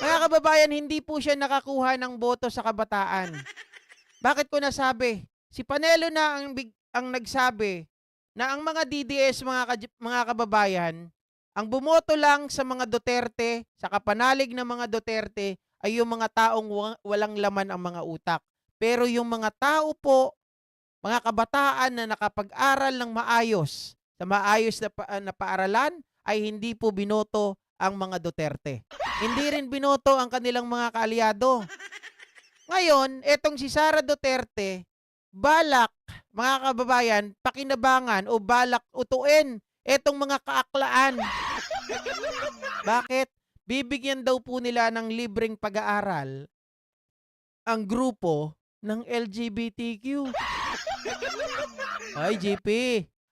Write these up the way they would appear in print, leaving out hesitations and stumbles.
Mga kababayan, hindi po siya nakakuha ng boto sa kabataan. Bakit ko nasabi? Si Panelo na ang nagsabi na ang mga DDS mga kababayan, ang bumoto lang sa mga Duterte, sa kapanalig ng mga Duterte ay yung mga taong walang laman ang mga utak. Pero yung mga tao po, mga kabataan na nakapag-aral ng maayos, sa maayos na paaralan ay hindi po binoto ang mga Duterte. Hindi rin binoto ang kanilang mga kaalyado. Ngayon, etong si Sara Duterte, balak, mga kababayan, pakinabangan o balak utuin etong mga kaaklaan. Bakit? Bibigyan daw po nila ng libreng pag-aaral ang grupo ng LGBTQ. Ay, GP,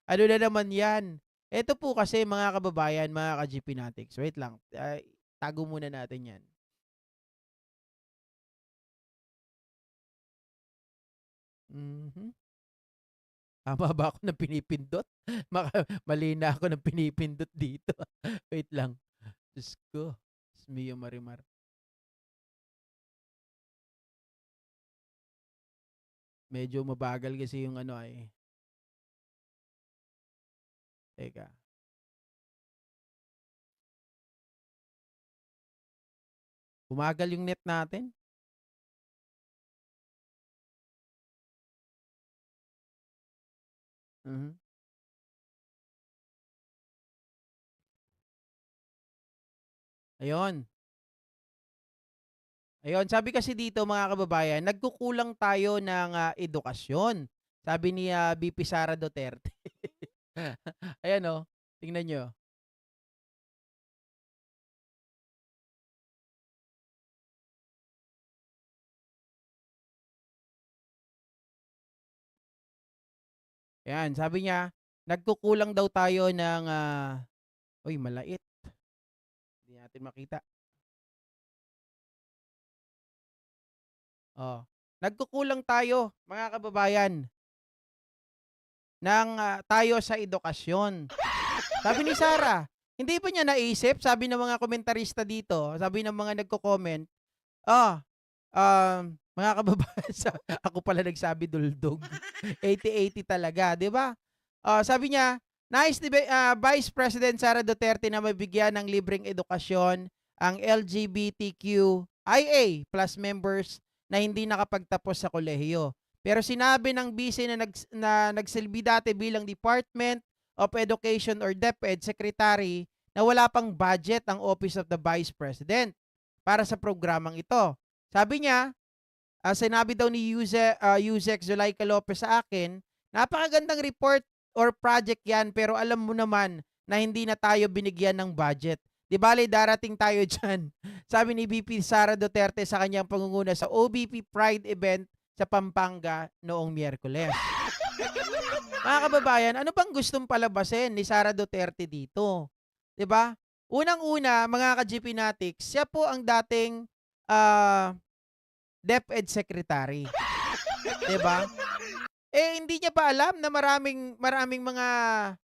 ano na naman yan? Ito po kasi mga kababayan, mga ka-GP Natics. Wait lang, tago muna natin yan. Mhm. Tama ba ako ng pinipindot? Mali na ako ng pinipindot dito. Wait lang. Diyos ko. Diyos mio marimar. Medyo mabagal kasi yung ano ay. Teka. Bumagal yung net natin. Mhm. Ayun. Ayun, sabi kasi dito mga kababayan, nagkukulang tayo ng edukasyon. Sabi ni VP Sara Duterte. Ayan oh, tingnan nyo. Ayan, sabi niya, nagkukulang daw tayo ng, uy, malait. Hindi natin makita. Oh. Nagkukulang tayo, mga kababayan, ng tayo sa edukasyon. Sabi ni Sara, hindi ba niya naisip, sabi ng mga komentarista dito, sabi ng mga nagko-comment, ah, mga kababayan, ako pala nagsabi duldog. 80-80 talaga, 'di ba? Sabi niya, nais ni Vice President Sara Duterte na mabigyan ng libreng edukasyon ang LGBTQIA plus members na hindi nakapagtapos sa kolehiyo. Pero sinabi ng vice na nagsilbi dati bilang Department of Education or DepEd Secretary na wala pang budget ang Office of the Vice President para sa programang ito. Sabi niya, sinabi daw ni Yusek Zulaika Lopez sa akin, napakagandang report or project yan pero alam mo naman na hindi na tayo binigyan ng budget. Di bale darating tayo dyan. Sabi ni VP Sara Duterte sa kanyang pangunguna sa OBP Pride event sa Pampanga noong Miyerkules. Mga kababayan, ano bang gustong palabasin ni Sara Duterte dito? 'Di ba? Unang-una, mga ka-GP Natics, siya po ang dating ah, DepEd Secretary, 'di ba? Eh hindi niya ba alam na maraming maraming mga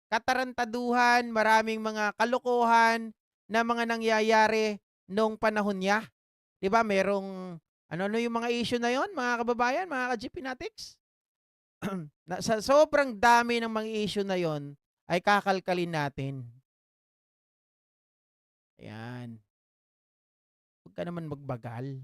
katarantaduhan, maraming mga kalokohan na mga nangyayari nung panahon niya? 'Di ba merong ano yung mga issue na 'yon, mga kababayan, mga ka-GP Natics? Na sa sobrang dami ng mga issue na 'yon ay kakalkalin natin. Ayan, 'wag ka naman magbagal.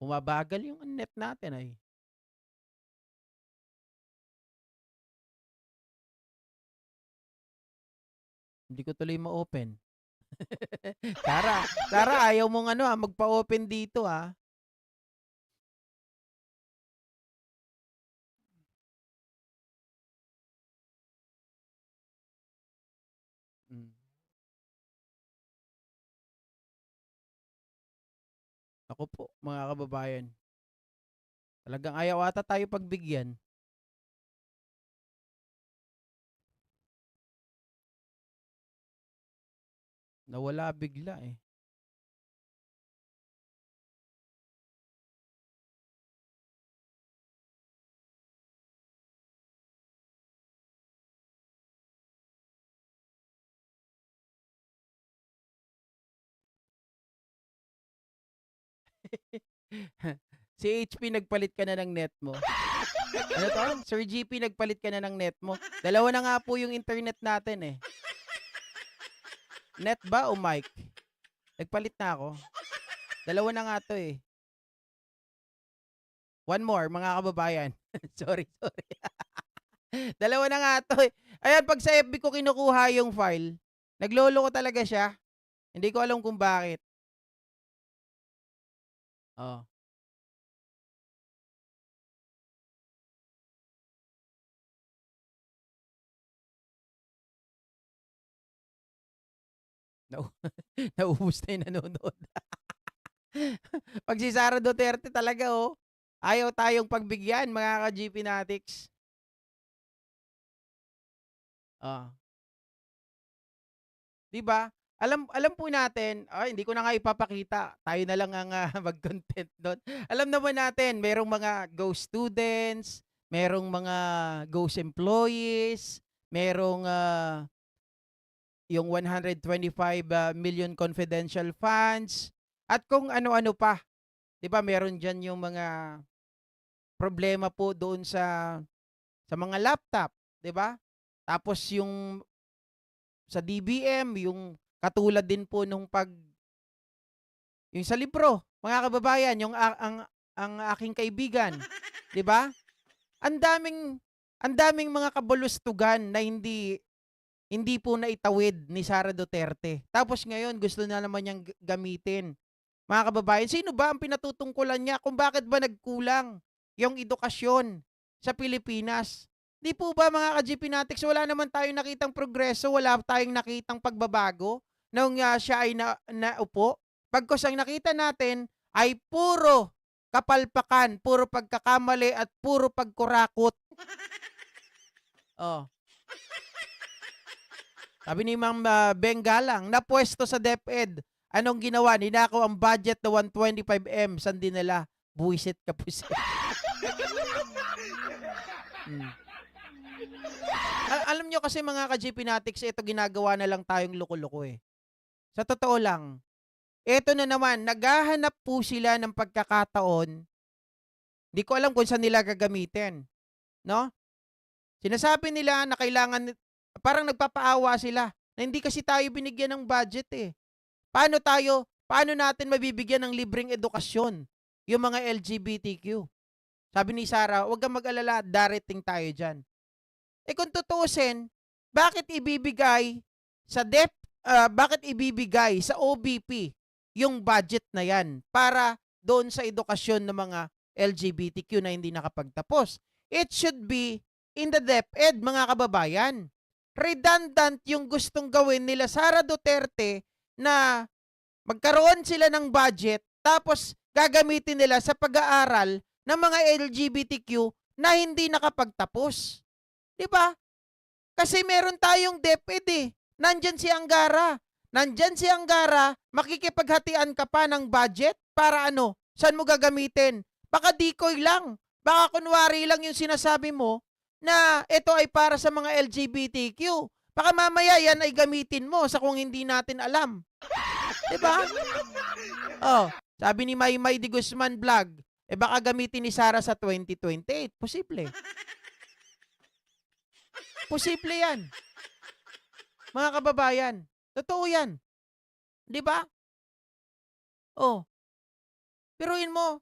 Bumabagal yung net natin ay. Hindi ko tuloy ma-open. Tara, Tara ayaw mong ano, magpa-open dito, ah. Hmm, naku po mga kababayan, talagang ayaw ata tayo pagbigyan. Nawala bigla, eh. Si HP nagpalit ka na ng net mo. Ano 'to? Sir GP nagpalit ka na ng net mo. Dalawa na nga po yung internet natin, eh. Net ba o mic? Nagpalit na ako. Dalawa na nga 'to, eh. One more mga kababayan. Sorry. Dalawa na nga 'to, eh. Ayan 'pag sa FB ko kinukuha yung file, nagloloko talaga siya. Hindi ko alam kung bakit. Oh, nau naubos na yung nanonood. 'Pag si Sara Duterte talaga, oh, ayaw tayong pagbigyan mga ka-GP Natics. Oh, 'di ba? Alam alam po natin, ay hindi ko na nga ipapakita, tayo na lang ang, mag-content dun. Alam naman natin merong mga ghost students, merong mga ghost employees, merong, yung 125, million confidential funds, at kung ano-ano pa. 'Di ba meron diyan yung mga problema po doon sa mga laptop, 'di ba? Tapos yung sa DBM, yung katulad din po nung yung sa libro, mga kababayan, yung ang aking kaibigan, 'di ba? Ang daming ang daming mga kabulustugan na hindi hindi po naitawid ni Sara Duterte. Tapos ngayon gusto na naman niyang gamitin. Mga kababayan, sino ba ang pinatutungkulan niya kung bakit ba nagkulang yung edukasyon sa Pilipinas? Di po ba mga ka-GP Natics, wala naman tayong nakitang progreso, wala tayong nakitang pagbabago nung siya ay naupo. Pagkos ang nakita natin ay puro kapalpakan, puro pagkakamali at puro pagkurakot. Oh, sabi ni Ma'am Benggalang, napwesto sa DepEd. Anong ginawa? Ninakaw ang budget na 125M. Saan dinala? Buwisit ka po siya. Hmm. Alam nyo kasi mga ka-GP Natics, ito ginagawa na lang tayong loko-loko, eh. Sa totoo lang, ito na naman, naghahanap po sila ng pagkakataon. Di ko alam kung saan nila gagamitin. No? Sinasabi nila na kailangan, parang nagpapaawa sila na hindi kasi tayo binigyan ng budget, eh. Paano natin mabibigyan ng libreng edukasyon yung mga LGBTQ? Sabi ni Sara, huwag kang mag-alala, darating tayo dyan. Eh kung tutuusin, bakit ibibigay bakit ibibigay sa OBP yung budget na yan para doon sa edukasyon ng mga LGBTQ na hindi nakapagtapos? It should be in the DepEd, mga kababayan. Redundant yung gustong gawin nila Sara Duterte na magkaroon sila ng budget tapos gagamitin nila sa pag-aaral ng mga LGBTQ na hindi nakapagtapos. 'Di ba? Kasi meron tayong DepEd, eh. Nandyan si Angara. Nandyan si Angara, makikipaghatian ka pa ng budget para ano? Saan mo gagamitin? Baka decoy lang. Baka kunwari lang yung sinasabi mo na ito ay para sa mga LGBTQ. Baka mamaya yan ay gamitin mo sa kung hindi natin alam. 'Di ba? Oh, sabi ni Maymay de Guzman Vlog, eh baka gamitin ni Sara sa 2028. Posible. Posible yan. Mga kababayan, totoo yan. 'Di ba? Oh, biruin mo,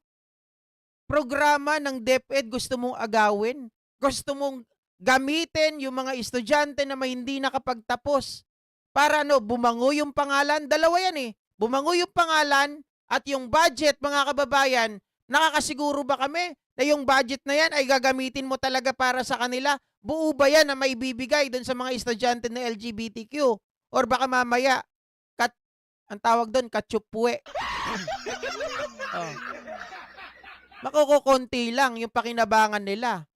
programa ng DepEd gusto mong agawin, gusto mong gamitin yung mga estudyante na may hindi nakapagtapos para ano, bumango yung pangalan. Dalawa yan, eh. Bumango yung pangalan at yung budget, mga kababayan, nakakasiguro ba kami na yung budget na yan ay gagamitin mo talaga para sa kanila? Buo ba yan na maibibigay doon sa mga estudyante na LGBTQ? Or baka mamaya, ang tawag doon, katsupwe. Oh. Makukukunti lang yung pakinabangan nila.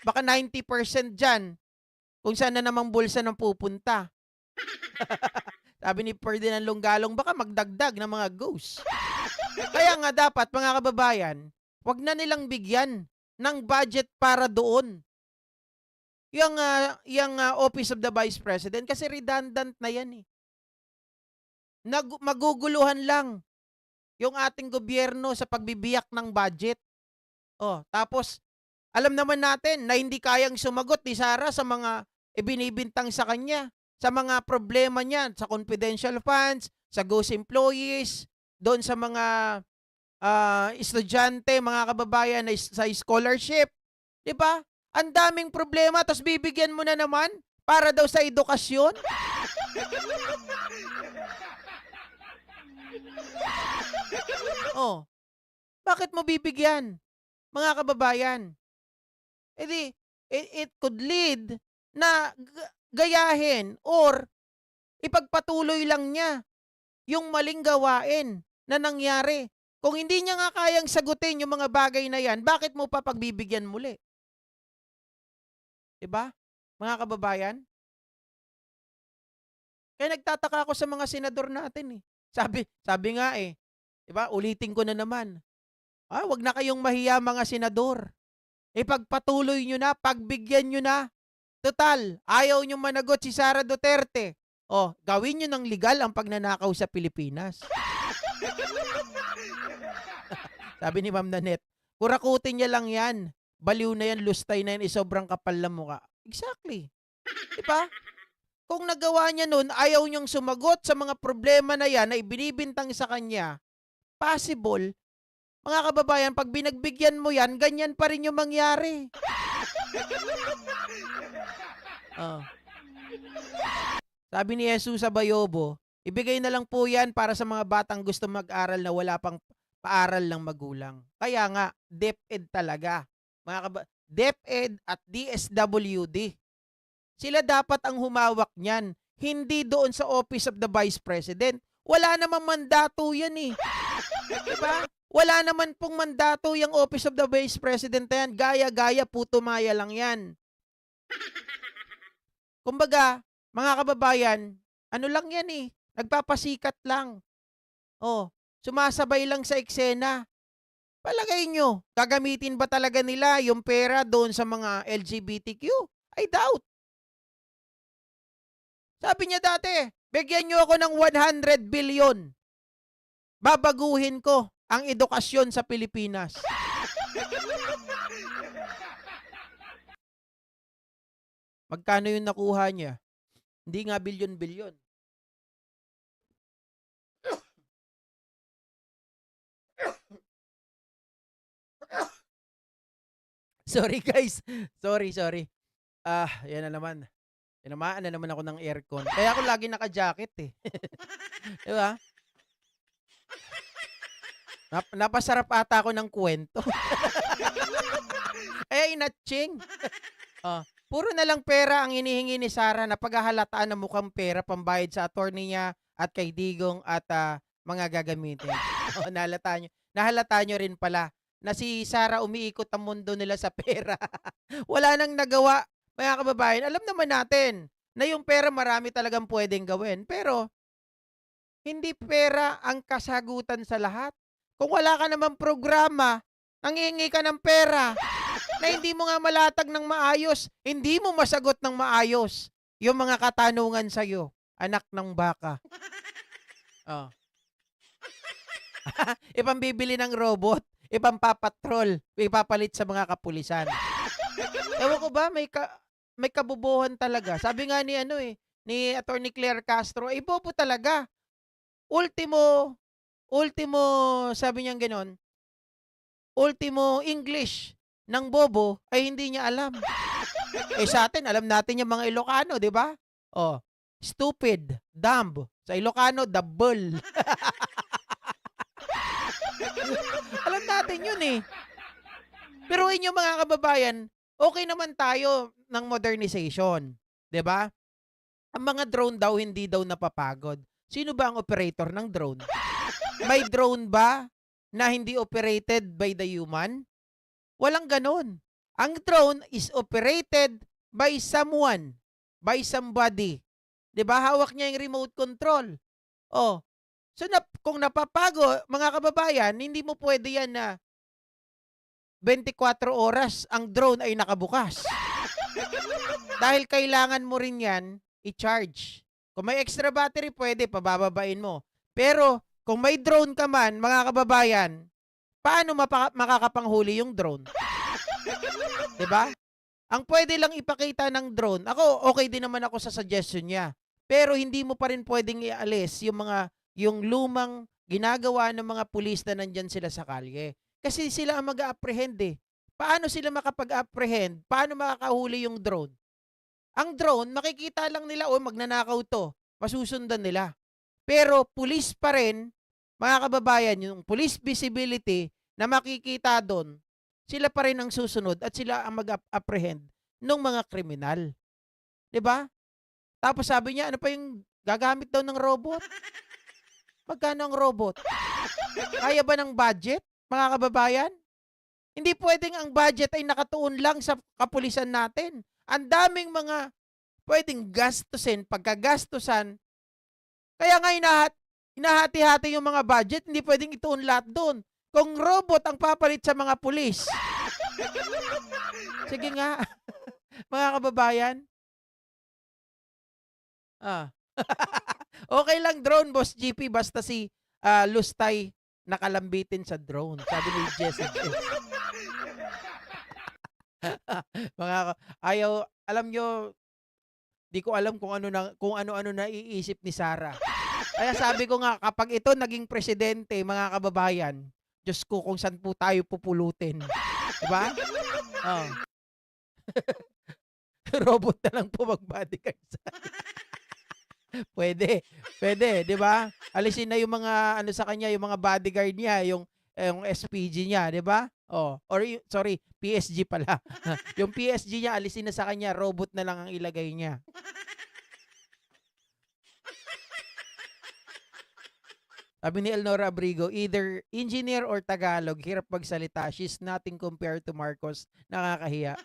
Baka 90% dyan kung saan na namang bulsa nang pupunta. Sabi ni Ferdinand Longgalong, baka magdagdag ng mga ghost. Kaya nga dapat, mga kababayan, wag na nilang bigyan ng budget para doon. Yung Office of the Vice President, kasi redundant na yan, eh. Maguguluhan lang. yung ating gobyerno sa pagbibiyak ng budget. Oh, tapos alam naman natin na hindi kayang sumagot ni Sara sa mga ibinibintang sa kanya, sa mga problema niya, sa confidential funds, sa ghost employees, doon sa mga estudyante, mga kababayan na sa scholarship. 'Di ba? Ang daming problema tapos bibigyan mo na naman para daw sa edukasyon. Oh, bakit mo bibigyan, mga kababayan? Eh di, it could lead na gayahin or ipagpatuloy lang niya yung maling gawain na nangyari. Kung hindi niya nga kayang sagutin yung mga bagay na yan, bakit mo pa pagbibigyan muli? 'Di ba? Mga kababayan? Kaya nagtataka ako sa mga senador natin eh. Sabi nga eh, 'di ba? Ulitin ko na naman. Wag na kayong mahiya mga senador. Ipagpatuloy nyo na, pagbigyan nyo na. Total, ayaw nyo managot si Sara Duterte. Gawin nyo ng legal ang pagnanakaw sa Pilipinas. Sabi ni Ma'am Nanette, kurakutin niya lang yan. Baliw na yan, lustay na yan, sobrang kapal na mukha. Exactly. Diba? Kung nagawa niya nun, ayaw niyang sumagot sa mga problema na yan na ibinibintang sa kanya, possible, mga kababayan, pag binagbigyan mo yan, ganyan pa rin yung mangyari. Sabi ni Jesus sa Bayobo, ibigay na lang po yan para sa mga batang gusto mag-aral na wala pang paaral ng magulang. Kaya nga, DepEd talaga. DepEd at DSWD. Sila dapat ang humawak niyan, hindi doon sa Office of the Vice President. Wala namang mandato yan eh. Diba? Wala naman pong mandato yung Office of the Vice President na yan. Gaya-gaya, puto-maya lang yan. Kumbaga, mga kababayan, ano lang yan eh. Nagpapasikat lang. Sumasabay lang sa eksena. Palagay nyo, gagamitin ba talaga nila yung pera doon sa mga LGBTQ? I doubt. Sabi niya dati, bigyan nyo ako ng 100 billion. Babaguhin ko ang edukasyon sa Pilipinas. Magkano yung nakuha niya? Hindi nga bilyon-bilyon. Sorry guys. Sorry. Yan na naman. Tinamaan na naman ako ng aircon. Kaya ako lagi naka-jacket eh. Di ba? Napasarap ata ako ng kwento. Kaya inatching. Puro na lang pera ang hinihingi ni Sara na paghahalataan na mukhang pera pambayad sa attorney niya at kay Digong at mga gagamitin. Nahalata nyo rin pala na si Sara umiikot ang mundo nila sa pera. Wala nang nagawa. Mga kababayan, alam naman natin na yung pera marami talagang pwedeng gawin. Pero, hindi pera ang kasagutan sa lahat. Kung wala ka namang programa, nangihingi ka ng pera na hindi mo nga malatag ng maayos, hindi mo masagot ng maayos yung mga katanungan sa'yo, anak ng baka. Ipambibili ng robot, ipampapatrol, ipapalit sa mga kapulisan. Ewan ko ba, may kabubuhan talaga. Sabi nga ni Attorney Claire Castro, bobo talaga. Ultimo, sabi niya gano'n, ultimo English ng bobo ay hindi niya alam. Sa atin, alam natin yung mga Ilocano, di ba? Stupid, dumb. Sa Ilocano, double. Alam natin yun eh. Pero inyo mga kababayan, okay naman tayo ng modernization. 'Di ba? Ang mga drone daw hindi daw napapagod. Sino ba ang operator ng drone? May drone ba na hindi operated by the human? Walang ganon. Ang drone is operated by someone, by somebody. 'Di ba? Hawak niya yung remote control. So kung napapago, mga kababayan, hindi mo pwede yan na 24 oras ang drone ay nakabukas. Dahil kailangan mo rin yan i-charge. Kung may extra battery, pwede, pabababain mo. Pero Kung may drone ka man, mga kababayan, paano makakapanghuli yung drone? 'Di ba? Ang pwede lang ipakita ng drone, ako okay din naman ako sa suggestion niya. Pero hindi mo pa rin puwedeng ialis yung lumang ginagawa ng mga pulis na nandiyan sila sa kalye. Kasi sila ang mag-a-apprehend, eh. Paano sila makapag-apprehend? Paano makakahuli yung drone? Ang drone makikita lang nila, "Oh, magnanakaw 'to." Masusundan nila. Pero pulis pa rin, mga kababayan, yung police visibility na makikita dun, sila pa rin ang susunod at sila ang mag-apprehend nung mga kriminal, 'di ba? Tapos sabi niya, ano pa yung gagamit daw ng robot? Magkano ang robot? Kaya ba ng budget, mga kababayan? Hindi puwedeng ang budget ay nakatuon lang sa kapulisan natin. Ang daming mga puwedeng gastusin, pagkagastusan. Kaya nga hinahati-hati yung mga budget, hindi puwedeng ituon lahat do'n. Kung robot ang papalit sa mga pulis, sige nga, mga kababayan. Ah. Okey lang drone, Boss GP, basta si, Lustay nakalambitin sa drone, sabi ni Jessie J. Mga alam niyo, 'di ko alam kung ano-ano naiisip ni Sarah. Kaya sabi ko nga kapag ito naging presidente, mga kababayan, Diyos ko kung saan po tayo pupulutin, 'di ba? Oh, robot na lang po mag-bodyguard sa puwede, puwede, 'di ba? Alisin na yung mga ano sa kanya, yung mga bodyguard niya, yung SPG niya, 'di ba? Oh, or sorry, PSG pala. Yung PSG niya alisin na sa kanya, robot na lang ang ilagay niya. Sabi ni Elnora Abrigo, either engineer or Tagalog, hirap magsalita. She's nothing compared to Marcos. Nakakahiya.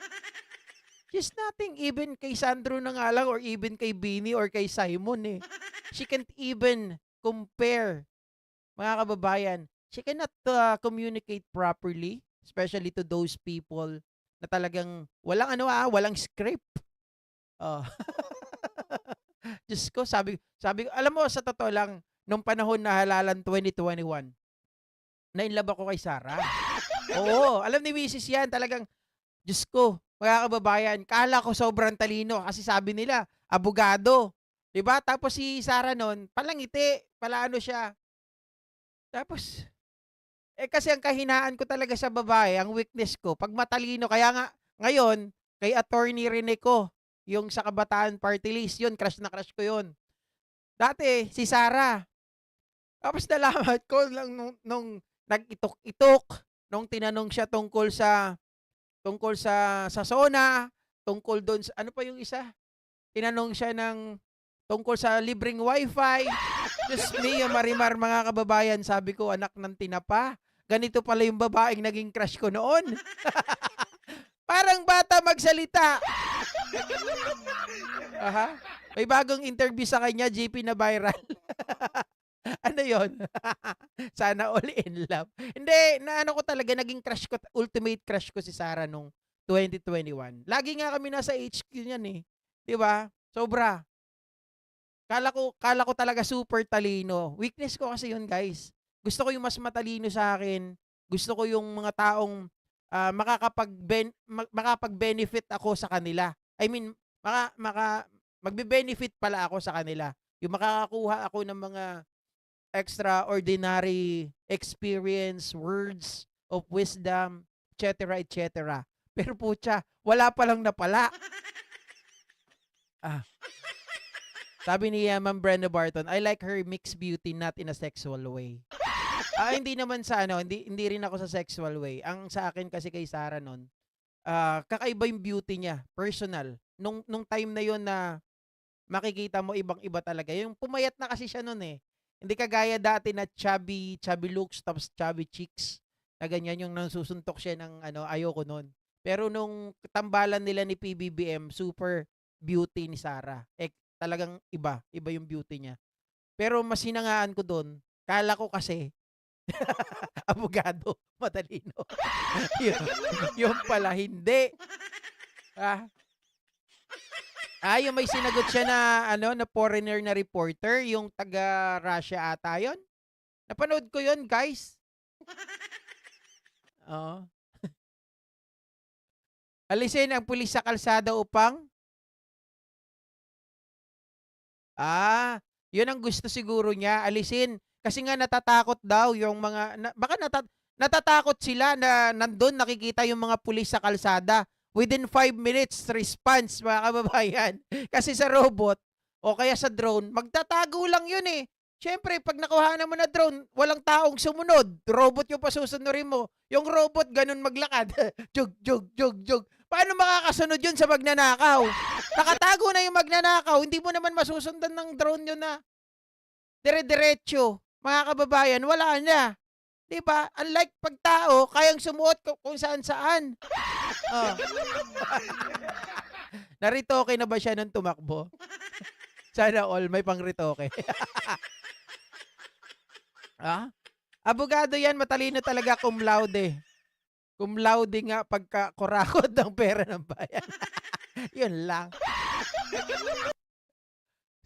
She's nothing even kay Sandro na nga lang or even kay Bini or kay Simon eh. She can't even compare, mga kababayan. She cannot communicate properly, especially to those people na talagang walang script. Oh. Diyos ko, sabi ko, alam mo, sa totoo lang, nung panahon na halalan 2021, na-inlove ako kay Sarah. Oo, alam ni Mrs. yan, talagang, Diyos ko, mga kababayan, kala ko sobrang talino kasi sabi nila, abogado. 'Di ba? Tapos si Sarah nun, palangiti, palaano siya. Tapos, kasi ang kahinaan ko talaga sa babae, ang weakness ko, pag matalino, kaya nga, ngayon, kay attorney Rene ko, yung sa Kabataan Party List, yun, crush na crush ko yun. Dati, si Sarah. Tapos nalaman ko lang nung nag-itok-itok, nung tinanong siya tungkol sa SONA, tungkol do'n sa ano pa yung isa? Tinanong siya tungkol sa libreng wifi. Diyos mio, Marimar, mga kababayan, sabi ko, anak ng tinapa, ganito pala yung babaeng naging crush ko noon. Parang bata magsalita. Aha. May bagong interview sa kanya, GP, na viral. Ano yon? Sana all in love. Hindi, naano ko talaga, naging crush ko, ultimate crush ko si Sarah nung 2021. Lagi nga kami nasa HQ niyan eh. 'Di ba? Sobra. Kala ko talaga super talino. Weakness ko kasi yun, guys. Gusto ko yung mas matalino sa akin. Gusto ko yung mga taong makapag-benefit ako sa kanila. I mean, magbe-benefit pala ako sa kanila. Yung makakakuha ako ng mga extraordinary experience, words of wisdom, etc., etc. Pero putya, wala pa lang na pala. Ah, sabi ni Ma'am Brenda Barton, I like her mixed beauty, not in a sexual way. Hindi naman sa hindi rin ako sa sexual way. Ang sa akin kasi kay Sarah nun, kakaiba yung beauty niya, personal. Nung time na yon na makikita mo ibang-iba talaga. Yung pumayat na kasi siya nun eh. Hindi kagaya dati na chubby looks tapos chubby cheeks. Na ganyan yung nasusuntok siya ng ayoko nun. Pero nung tambalan nila ni PBBM, super beauty ni Sarah. Talagang iba yung beauty niya. Pero mas hinangaan ko doon, kala ko kasi abogado, matalino. yun, yun pala hindi. Ah, yung may sinagot siya na na foreigner na reporter, yung taga Russia ata 'yon. Napanood ko 'yun, guys. Oo. Alisin ang pulis sa kalsada upang yun ang gusto siguro niya, alisin. Kasi nga natatakot daw yung mga baka natatakot sila na nandun nakikita yung mga pulis sa kalsada. Within 5 minutes response, mga kababayan. Kasi sa robot o kaya sa drone, magtatago lang yun eh. Siyempre, pag nakuhanan mo na drone, walang taong sumunod. Robot yung pasusunurin mo. Yung robot, ganun maglakad. Jug, jug, jug, jug. Paano makakasunod yun sa magnanakaw? Nakatago na yung magnanakaw, hindi mo naman masusundan ng drone yun na dire-diretso. Mga kababayan, wala na. 'Di ba? Unlike pag tao, kayang sumuot kung saan-saan. Oh. Naritoke na ba siya nung tumakbo? Sana all may pangritoke. Abogado yan, matalino talaga, cum laude. Cum laude nga pagka kurakot ng pera ng bayan. Yun lang.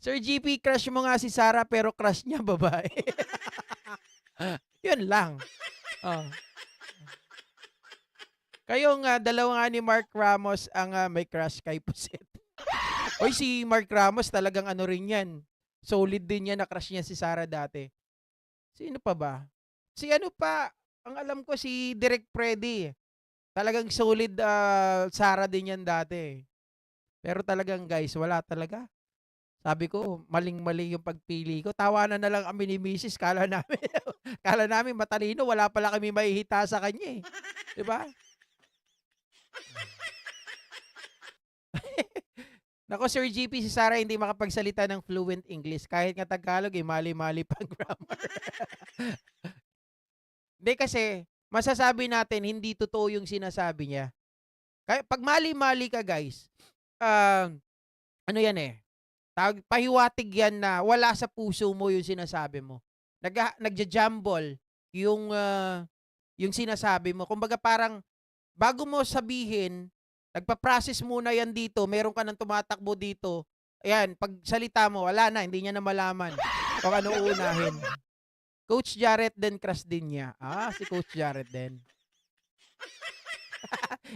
Sir GP, crush mo nga si Sarah pero crush niya babae. Yun lang. Oh. Kayong dalawa nga ni Mark Ramos ang may crush kay Puset. Oy, si Mark Ramos talagang ano rin yan. Solid din yan na crush niya si Sarah dati. Sino pa ba? Si ano pa, ang alam ko si Direk Freddy. Talagang solid Sarah din yan dati. Pero talagang guys, wala talaga. Sabi ko, maling-mali yung pagpili ko. Tawanan na lang kami ni Mrs. Kala namin, kala namin matalino, wala pala kami mahihita sa kanya eh. 'Di ba? Nako Sir GP, si Sarah hindi makapagsalita ng fluent English. Kahit nga Tagalog, eh, mali-mali pang grammar. Hindi kasi, masasabi natin, hindi totoo yung sinasabi niya. Kaya, pag mali-mali ka guys, ano yan eh, pahiwatig yan na wala sa puso mo yung sinasabi mo. Nagja-jumble yung sinasabi mo. Kumbaga parang bago mo sabihin, nagpa-process muna yan dito, meron ka ng tumatakbo dito. Ayan, pag salita mo, wala na, hindi niya na malaman kung ano uunahin. Coach Jarrett din, crush din niya. Si Coach Jarrett din.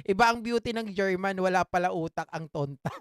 Iba ang beauty ng German, wala pala utak ang tonta.